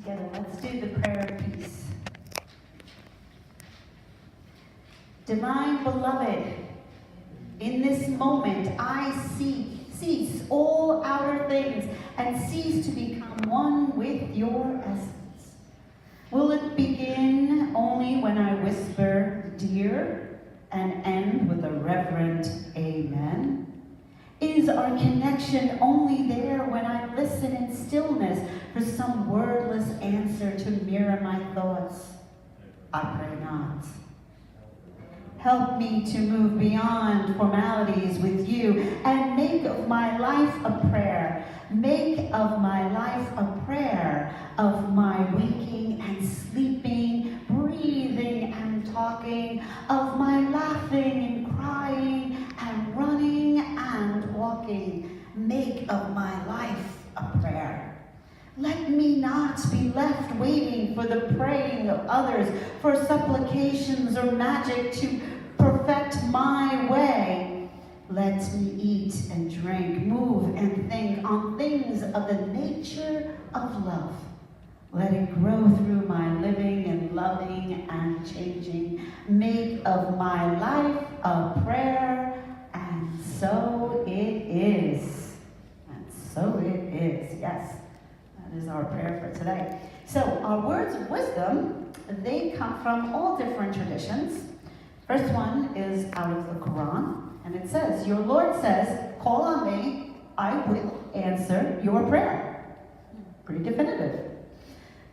together. Let's do the prayer of peace. Divine Beloved, in this moment I cease all outer things and cease to become one with your essence. Will it begin only when I whisper, dear, and end with a reverent amen? Is our connection only there when I listen in stillness for some wordless answer to mirror my thoughts? I pray not. Help me to move beyond formalities with you and make of my life a prayer. Make of my life a prayer of my waking and sleeping, breathing and talking, of my laughing and crying and running and walking. Make of my life a prayer. Let me not be left waiting for the praying of others, for supplications or magic to perfect my way. Let me eat and drink, move and think on things of the nature of love. Let it grow through my living and loving and changing. Make of my life a prayer, and so it is. And so it is, yes. That is our prayer for today. So our words of wisdom, they come from all different traditions. First one is out of the Quran, and it says, your Lord says, call on me, I will answer your prayer. Pretty definitive.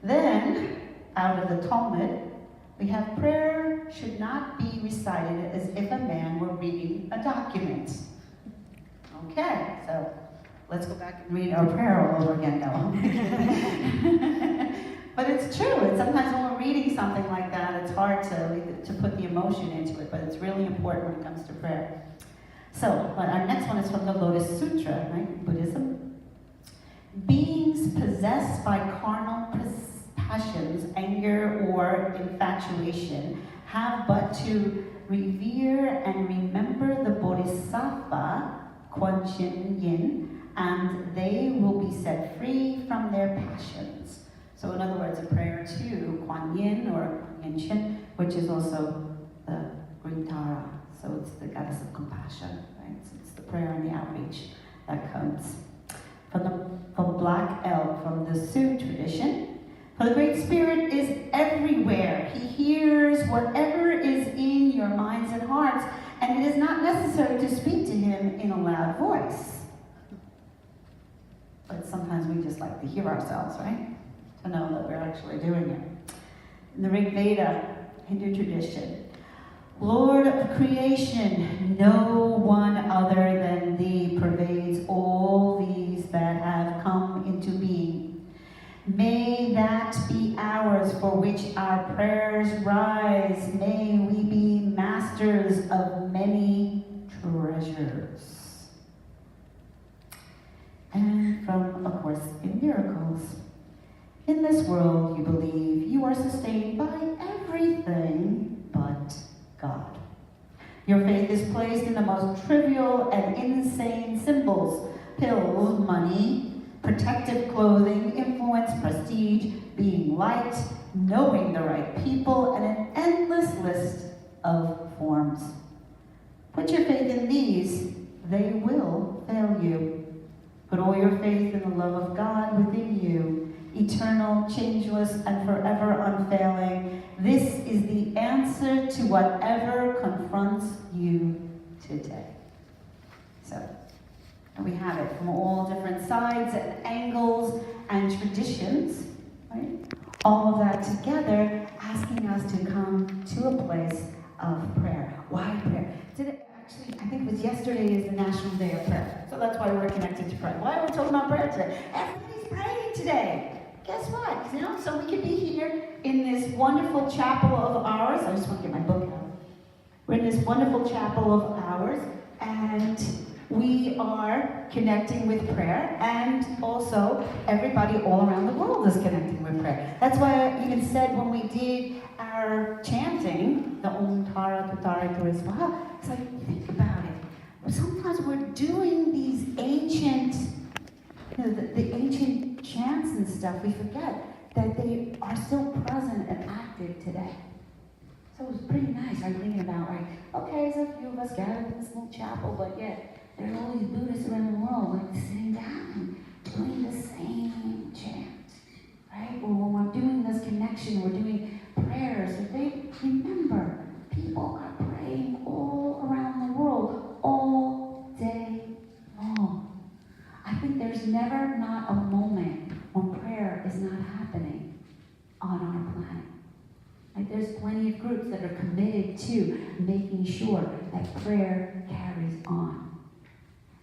Then, out of the Talmud, we have prayer should not be recited as if a man were reading a document. Okay, so let's go back and read our prayer all over again now. But it's true. It's sometimes when we're reading something like that, it's hard to put the emotion into it, but it's really important when it comes to prayer. So, our next one is from the Lotus Sutra, right? Buddhism. Beings possessed by carnal passions, anger, or infatuation have but to revere and remember the Bodhisattva, Quan Chin Yin, and they will be set free from their passions. So in other words, a prayer to Kuan Yin or Yin Chin, which is also the Green Tara. So it's the goddess of compassion, right? So it's the prayer and the outreach that comes from Black Elk, from the Sioux tradition. For the Great Spirit is everywhere. He hears whatever is in your minds and hearts, and it is not necessary to speak to him in a loud voice. But sometimes we just like to hear ourselves, right? To know that we're actually doing it. In the Rig Veda, Hindu tradition, Lord of creation, no one other than thee pervades all these that have come into being. May that be ours for which our prayers rise. May we be masters of many treasures. And from A Course in Miracles. In this world, you believe you are sustained by everything but God. Your faith is placed in the most trivial and insane symbols: pills, money, protective clothing, influence, prestige, being liked, knowing the right people, and an endless list of forms. Put your faith in these, they will fail you. Put all your faith in the love of God within you, eternal, changeless, and forever unfailing. This is the answer to whatever confronts you today. So, and we have it from all different sides and angles and traditions, right? All of that together, asking us to come to a place of prayer. Why prayer? Actually, I think it was yesterday is the National Day of Prayer. So that's why we're connected to prayer. Why are we talking about prayer today? Everybody's praying today. Guess what? You know, so we can be here in this wonderful chapel of ours. I just want to get my book out. We're in this wonderful chapel of ours, and we are connecting with prayer, and also everybody all around the world is connecting with prayer. That's why I even said when we did our chanting, the Om Tara Tutara Turiswaha, it's like, think about it. Sometimes we're doing these ancient, the ancient chants and stuff, we forget that they are still present and active today. So it was pretty nice. I'm thinking about, like, okay, so a few of us gathered in this little chapel, but yet there's all these Buddhists around the world, like, sitting down, doing the same chant, right? Or when we're doing this connection, we're doing prayers. If they remember, people are praying all around the world, all day long. I think there's never not a moment when prayer is not happening on our planet. Like, there's plenty of groups that are committed to making sure that prayer carries on.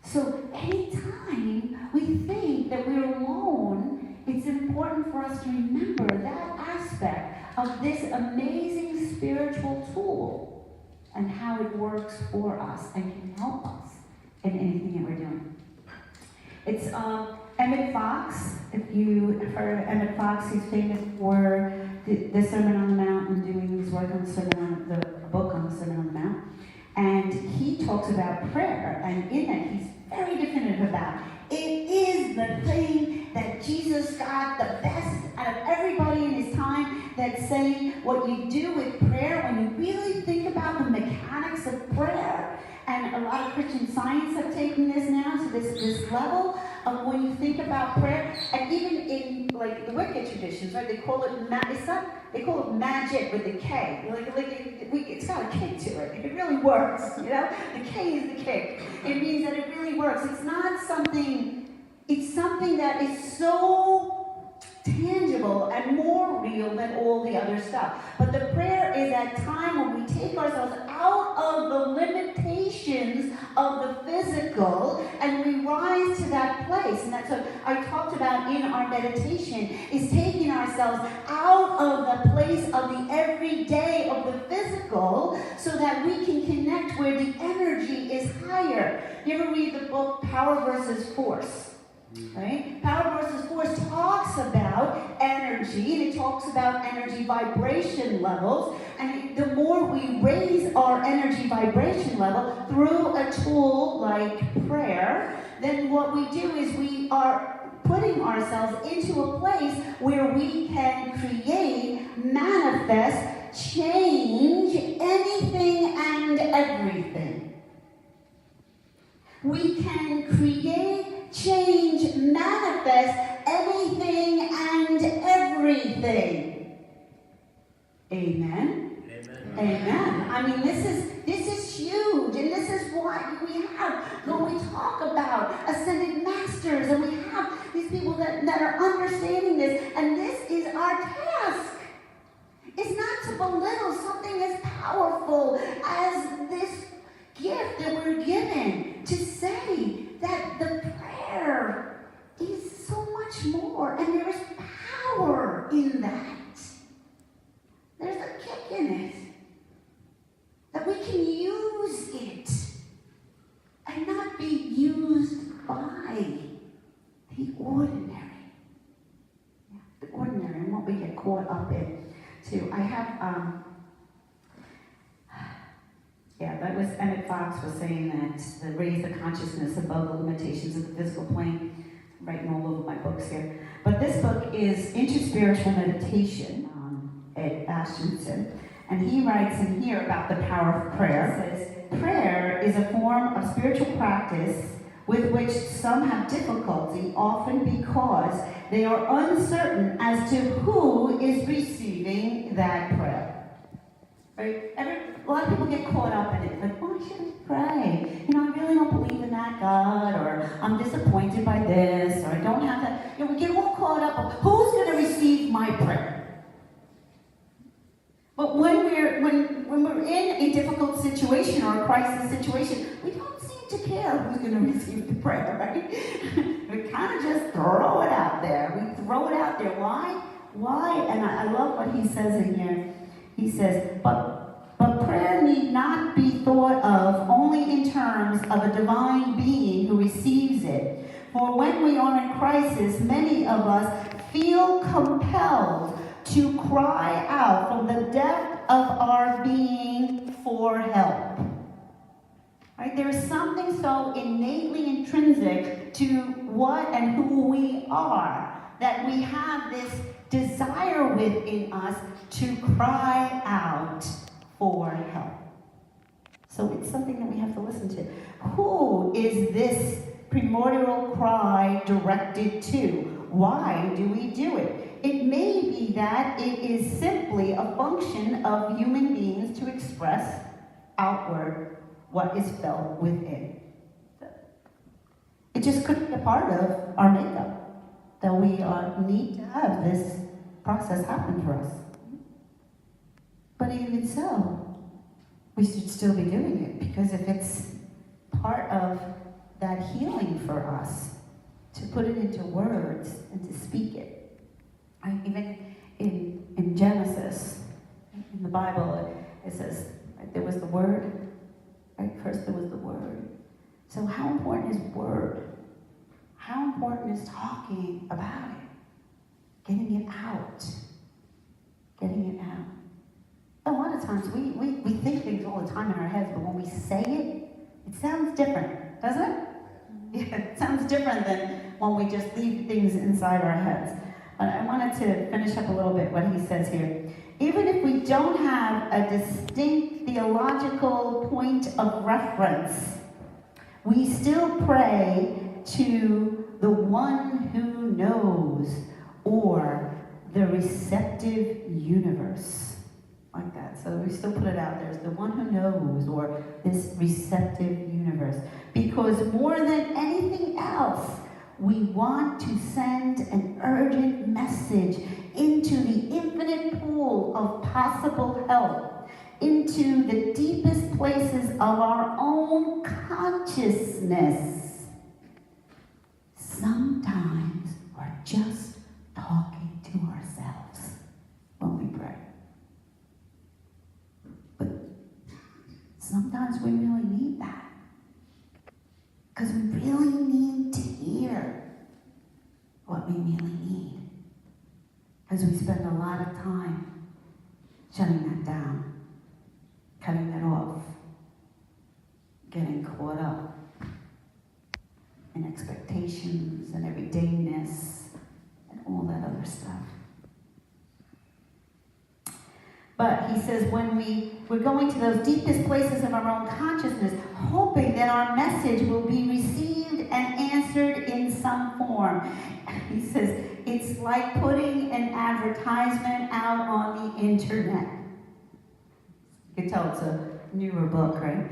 So anytime we think that we're alone, it's important for us to remember that aspect of this amazing spiritual tool and how it works for us and can help us in anything that we're doing. It's Emmett Fox. If you have heard of Emmett Fox, he's famous for the Sermon on the Mount and doing his work on the book on the Sermon on the Mount. And he talks about prayer, and in that he's very definitive about it is the thing that Jesus got the best out of everybody in his time, that's saying what you do with prayer, when you really think about the mechanics of prayer, and a lot of Christian Science have taken this now to this level of when you think about prayer, and even in like the Wicca traditions, right? They call it magic with a K. It's got a kick to it. It really works, you know. The K is the kick. It means that it really works. It's not something. It's something that is so tangible and more real than all the other stuff. But the prayer is that time when we take ourselves out of the limitations of the physical and we rise to that place. And that's what I talked about in our meditation, is taking ourselves out of the place of the everyday of the physical so that we can connect where the energy is higher. You ever read the book Power versus Force? Right? Power versus Force talks about energy, and it talks about energy vibration levels, and the more we raise our energy vibration level through a tool like prayer, then what we do is we are putting ourselves into a place where we can create, manifest, change anything and everything. We can create, change, manifest anything and everything. Amen? Amen. Amen. I mean, this is huge, and this is what we have when we talk about ascended masters, and we have these people that are understanding this, and this is our task. It's not to belittle something as powerful as this gift that we're given, to say that the prayer is so much more, and there is power in that. There's a kick in it, that we can use it and not be used by the ordinary. Yeah, the ordinary, and what we get caught up in too. I have that was Emmett Fox was saying that to raise the consciousness above the limitations of the physical plane. I'm writing all over my books here. But this book is Inspirational Meditation, Ed Ashtonson. And he writes in here about the power of prayer. It says, prayer is a form of spiritual practice with which some have difficulty, often because they are uncertain as to who is receiving that prayer. Right? A lot of people get caught up in it. Like, why should I pray? You know, I really don't believe in that God, or I'm disappointed by this, or I don't have that. You know, we get all caught up of who's going to receive my prayer. But when we're in a difficult situation or a crisis situation, we don't seem to care who's going to receive the prayer, right? We kind of just throw it out there. We throw it out there. Why? And I love what he says in here. He says, but prayer need not be thought of only in terms of a divine being who receives it. For when we are in crisis, many of us feel compelled to cry out from the depth of our being for help. Right? There is something so innately intrinsic to what and who we are, that we have this desire within us to cry out for help. So it's something that we have to listen to. Who is this primordial cry directed to? Why do we do it? It may be that it is simply a function of human beings to express outward what is felt within. It just could be a part of our makeup, that we need to have this process happen for us. But even so, we should still be doing it, because if it's part of that healing for us, to put it into words and to speak it. Even in Genesis, in the Bible, it says, there was the Word, right? First there was the Word. So how important is word? How important is talking about it? Getting it out. Getting it out. A lot of times we think things all the time in our heads, but when we say it, it sounds different, doesn't it? Yeah, it sounds different than when we just leave things inside our heads. But I wanted to finish up a little bit what he says here. Even if we don't have a distinct theological point of reference, we still pray to the one who knows, or the receptive universe. Like that. So we still put it out there as the one who knows, or this receptive universe. Because more than anything else, we want to send an urgent message into the infinite pool of possible help, into the deepest places of our own consciousness. Sometimes we're just talking to ourselves when we pray. But sometimes we really need that. Because we really need to hear what we really need. Because we spend a lot of time shutting that down, cutting that off, getting caught up in expectations and everydayness and all that other stuff. But he says when we're going to those deepest places of our own consciousness, hoping that our message will be received and answered in some form. He says it's like putting an advertisement out on the internet. You can tell it's a newer book, right?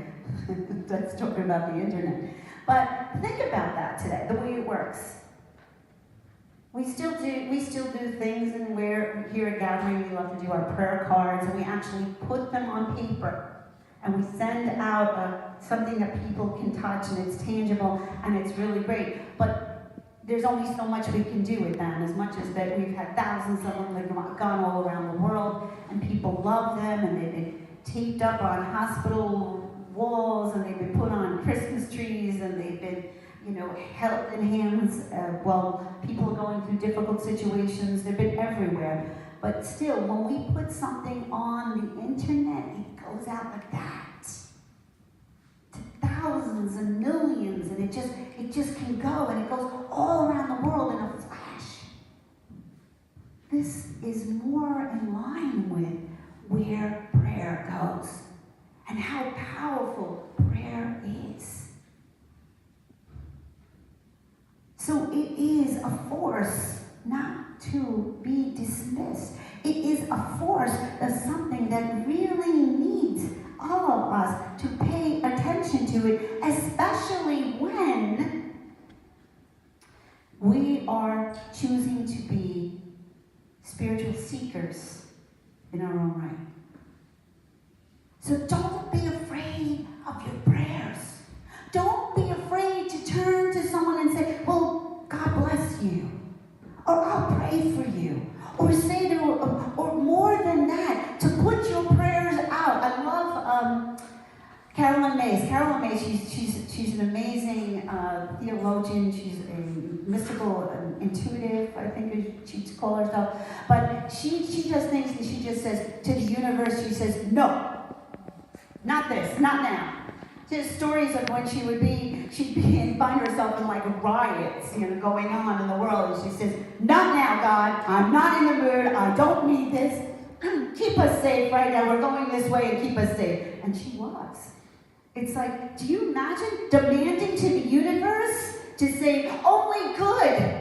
That's talking about the internet. But think about that today, the way it works. We still do things, and we're here at Gathering, we love to do our prayer cards, and we actually put them on paper. And we send out something that people can touch, and it's tangible, and it's really great. But there's only so much we can do with them, as much as that we've had thousands of them that have gone all around the world, and people love them, and they've been taped up on hospital walls, and they've been put on Christmas trees, and they've been held in hands while people are going through difficult situations. They've been everywhere. But still, when we put something on the internet, it goes out like that to thousands and millions, and it just can go, and it goes all around the world in a flash. This is more in line with where prayer goes and how powerful prayer is. So it is a force not to be dismissed. It is a force that's something that really needs all of us to pay attention to it, especially when we are choosing to be spiritual seekers in our own right. So don't be afraid of your prayers. Don't be afraid to turn to someone and say, well, God bless you. Or I'll pray for you. Or say to, or more than that, to put your prayers out. I love Carolyn Mays. Carolyn Mays, she's an amazing theologian. She's a mystical, intuitive, I think she'd call herself. But she does things, and she just says to the universe, she says, no, not this, not now. There's stories of when she'd find herself in like riots, going on in the world, and she says, "Not now, God. I'm not in the mood. I don't need this. Keep us safe right now. We're going this way, and keep us safe." And she was. It's like, do you imagine demanding to the universe to say, "Only good"?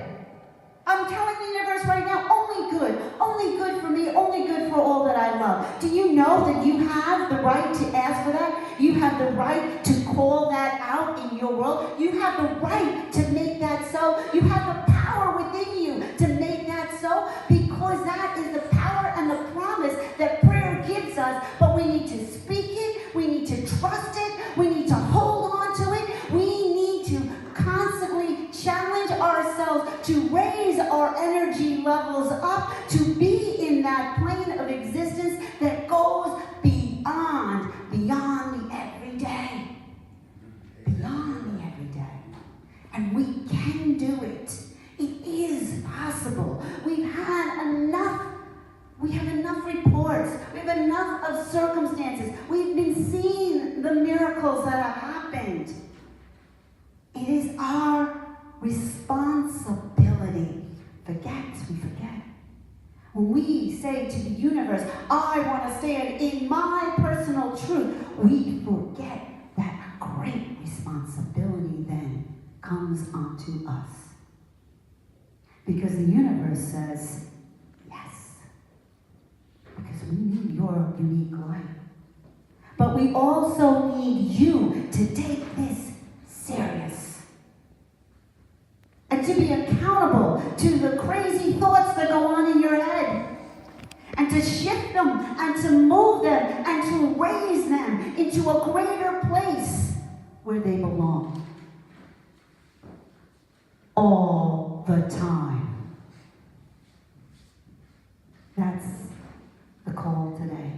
I'm telling the universe right now, only good for me, only good for all that I love. Do you know that you have the right to ask for that? You have the right to call that out in your world. You have the right to make that so. You have the power within you to make that so, because that is the power and the promise that prayer gives us. But we need to speak it, we need to trust it, we need to hold on to it, we need to constantly challenge ourselves to raise our energy levels up, to be in that plane of existence that goes beyond the everyday. Beyond the everyday. And we can do it. It is possible. We have enough reports. We have enough of circumstances. We've been seeing the miracles that have happened. It is our responsibility. We forget. When we say to the universe, "I want to stand in my personal truth," we forget that a great responsibility then comes onto us. Because the universe says, yes. Because we need your unique light. But we also need you to take this serious. And to be accountable to the crazy thoughts that go on in your head. And to shift them, and to move them, and to raise them into a greater place where they belong. All the time. That's the call today.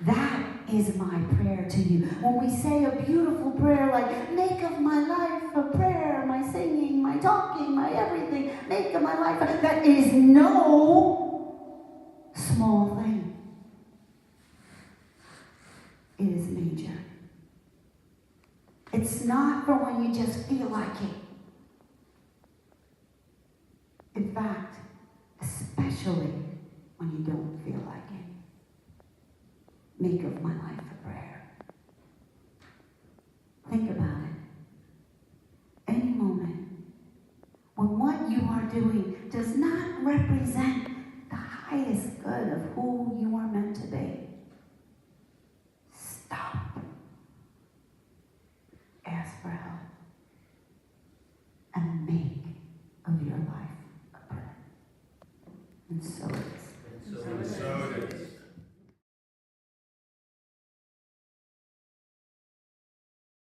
That is my prayer to you. When we say a beautiful prayer like, "Make of my life a prayer," my singing, my talking, my everything, make of my life, that is no small thing. It is major. It's not for when you just feel like it. In fact, especially when you don't feel like it. Make of my life a prayer. Think about it. Any moment when what you are doing does not represent the highest good of who you are meant to be, stop. Ask for help. And make of your life a prayer. And so it is. And so it is.